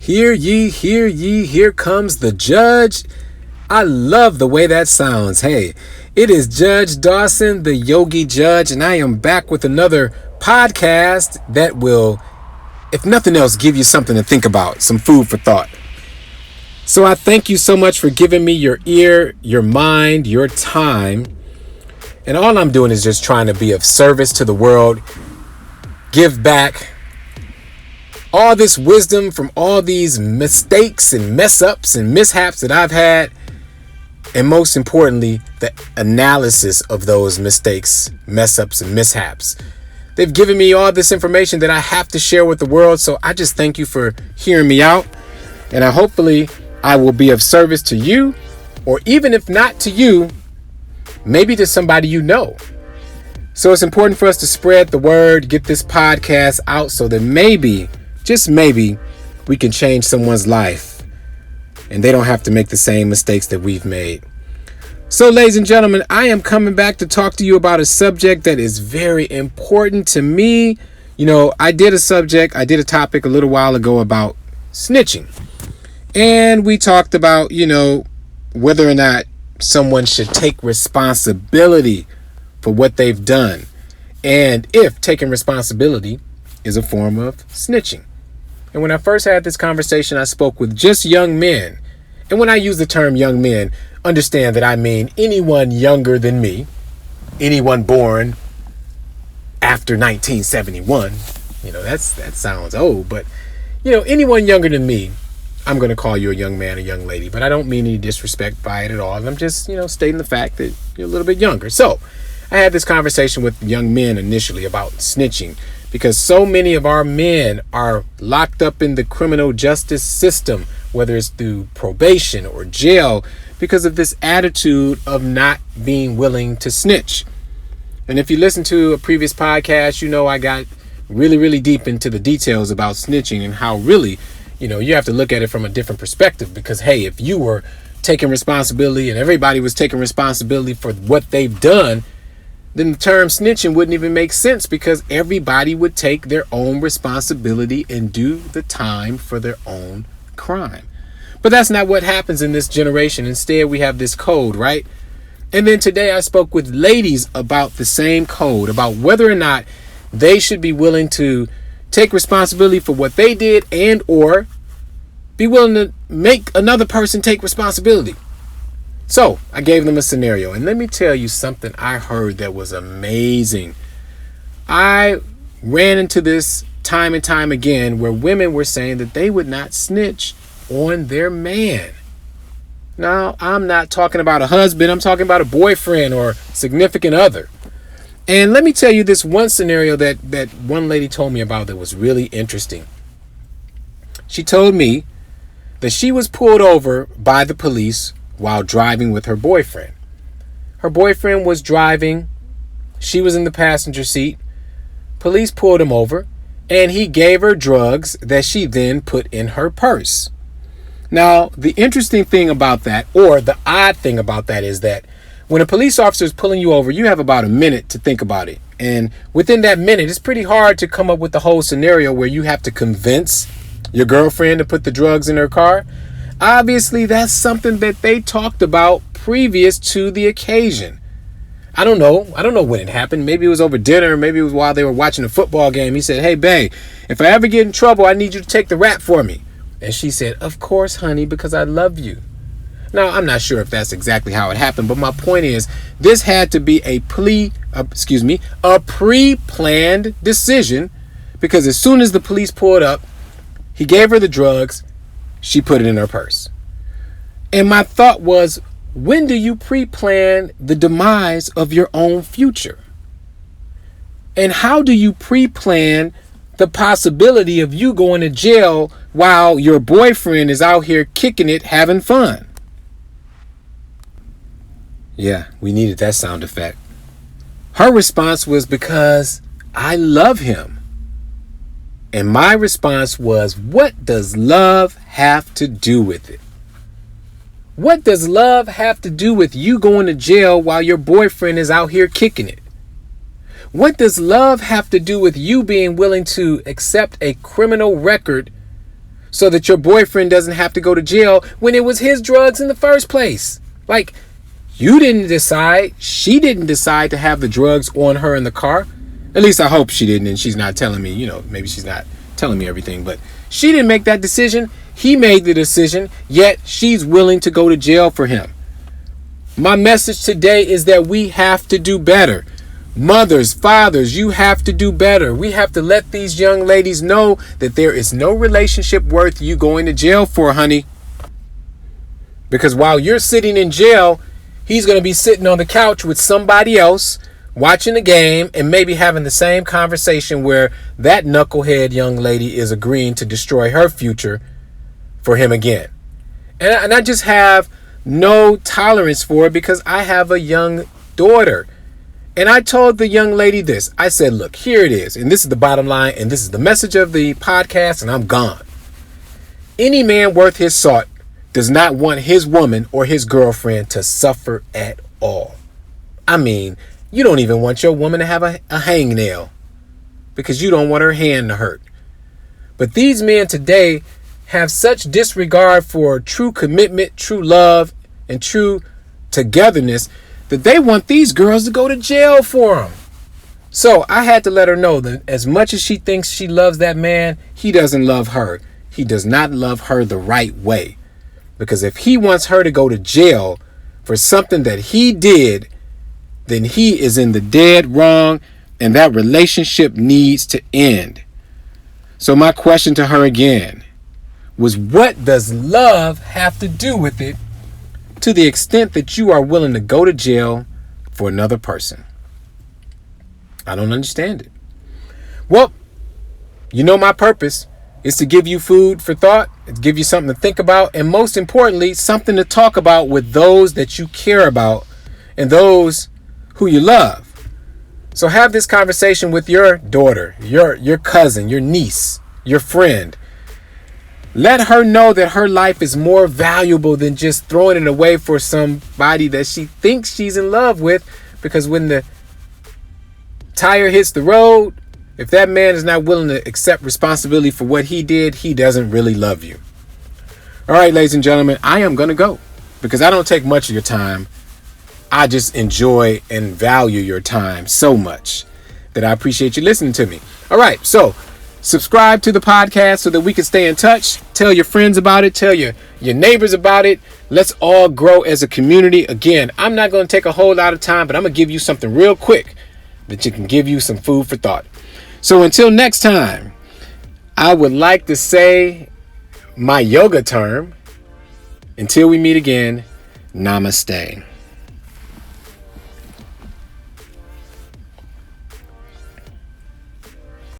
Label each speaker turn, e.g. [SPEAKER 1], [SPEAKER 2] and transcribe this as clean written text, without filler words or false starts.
[SPEAKER 1] Hear ye, here comes the judge. I love the way that sounds. Hey, it is Judge Dawson, the Yogi Judge, and I am back with another podcast that will, if nothing else, give you something to think about, some food for thought. So I thank you so much for giving me your ear, your mind, your time. And all I'm doing is just trying to be of service to the world, give back all this wisdom from all these mistakes and mess ups and mishaps that I've had. And most importantly, the analysis of those mistakes, mess ups and mishaps. They've given me all this information that I have to share with the world. So I just thank you for hearing me out. And hopefully I will be of service to you, or even if not to you, maybe to somebody you know. So it's important for us to spread the word, get this podcast out so that maybe, just maybe, we can change someone's life and they don't have to make the same mistakes that we've made. So, ladies and gentlemen, I am coming back to talk to you about a subject that is very important to me. You know, I did a topic a little while ago about snitching. And we talked about, whether or not someone should take responsibility for what they've done, and if taking responsibility is a form of snitching. And when I first had this conversation, I spoke with just young men. And when I use the term young men, understand that I mean anyone younger than me, anyone born after 1971. That sounds old, but anyone younger than me, I'm going to call you a young man, a young lady, but I don't mean any disrespect by it at all. I'm just, stating the fact that you're a little bit younger. So I had this conversation with young men initially about snitching, because so many of our men are locked up in the criminal justice system, whether it's through probation or jail, because of this attitude of not being willing to snitch. And if you listen to a previous podcast, I got really, really deep into the details about snitching and how really, you have to look at it from a different perspective, because, hey, if you were taking responsibility and everybody was taking responsibility for what they've done, then the term snitching wouldn't even make sense, because everybody would take their own responsibility and do the time for their own crime. But that's not what happens in this generation. Instead, we have this code, right? And then today I spoke with ladies about the same code, about whether or not they should be willing to take responsibility for what they did, and or be willing to make another person take responsibility. So I gave them a scenario, and let me tell you something I heard that was amazing. I ran into this time and time again, where women were saying that they would not snitch on their man. Now, I'm not talking about a husband. I'm talking about a boyfriend or significant other. And let me tell you this one scenario that one lady told me about that was really interesting. She told me that she was pulled over by the police while driving with her boyfriend. Her boyfriend was driving. She was in the passenger seat. Police pulled him over, and he gave her drugs that she then put in her purse. Now, the interesting thing about that, or the odd thing about that, is that when a police officer is pulling you over, you have about a minute to think about it. And within that minute, it's pretty hard to come up with the whole scenario where you have to convince your girlfriend to put the drugs in her car. Obviously, that's something that they talked about previous to the occasion. I don't know when it happened. Maybe it was over dinner. Maybe it was while they were watching a football game. He said, "Hey, babe, if I ever get in trouble, I need you to take the rap for me." And she said, "Of course, honey, because I love you." Now, I'm not sure if that's exactly how it happened, but my point is, this had to be a pre-planned decision, because as soon as the police pulled up, he gave her the drugs, she put it in her purse. And my thought was, when do you pre-plan the demise of your own future? And how do you pre-plan the possibility of you going to jail while your boyfriend is out here kicking it, having fun? Yeah, we needed that sound effect. Her response was, because I love him. And my response was, what does love have to do with it? What does love have to do with you going to jail while your boyfriend is out here kicking it? What does love have to do with you being willing to accept a criminal record so that your boyfriend doesn't have to go to jail when it was his drugs in the first place. Like, you didn't decide. She didn't decide to have the drugs on her in the car. At least I hope she didn't, and she's not telling me, maybe she's not telling me everything, but she didn't make that decision. He made the decision, yet she's willing to go to jail for him. My message today is that we have to do better. Mothers, fathers, you have to do better. We have to let these young ladies know that there is no relationship worth you going to jail for, honey. Because while you're sitting in jail, he's going to be sitting on the couch with somebody else, watching the game, and maybe having the same conversation where that knucklehead young lady is agreeing to destroy her future for him again. And I just have no tolerance for it because I have a young daughter. And I told the young lady this. I said, look, here it is. And this is the bottom line. And this is the message of the podcast. And I'm gone. Any man worth his salt does not want his woman or his girlfriend to suffer at all. I mean, you don't even want your woman to have a hangnail because you don't want her hand to hurt. But these men today have such disregard for true commitment, true love, and true togetherness that they want these girls to go to jail for them. So I had to let her know that as much as she thinks she loves that man, he doesn't love her. He does not love her the right way. Because if he wants her to go to jail for something that he did, then he is in the dead wrong, and that relationship needs to end. So my question to her again was, what does love have to do with it, to the extent that you are willing to go to jail for another person? I don't understand it. Well, my purpose is to give you food for thought, to give you something to think about, and most importantly, something to talk about with those that you care about and those who you love. So have this conversation with your daughter, your cousin, your niece, your friend. Let her know that her life is more valuable than just throwing it away for somebody that she thinks she's in love with. Because when the tire hits the road, if that man is not willing to accept responsibility for what he did, he doesn't really love you. All right, ladies and gentlemen, I am going to go because I don't take much of your time. I just enjoy and value your time so much that I appreciate you listening to me. All right, so subscribe to the podcast so that we can stay in touch. Tell your friends about it. Tell your neighbors about it. Let's all grow as a community. Again, I'm not going to take a whole lot of time, but I'm going to give you something real quick that you can give you some food for thought. So until next time, I would like to say my yoga term. Until we meet again, namaste.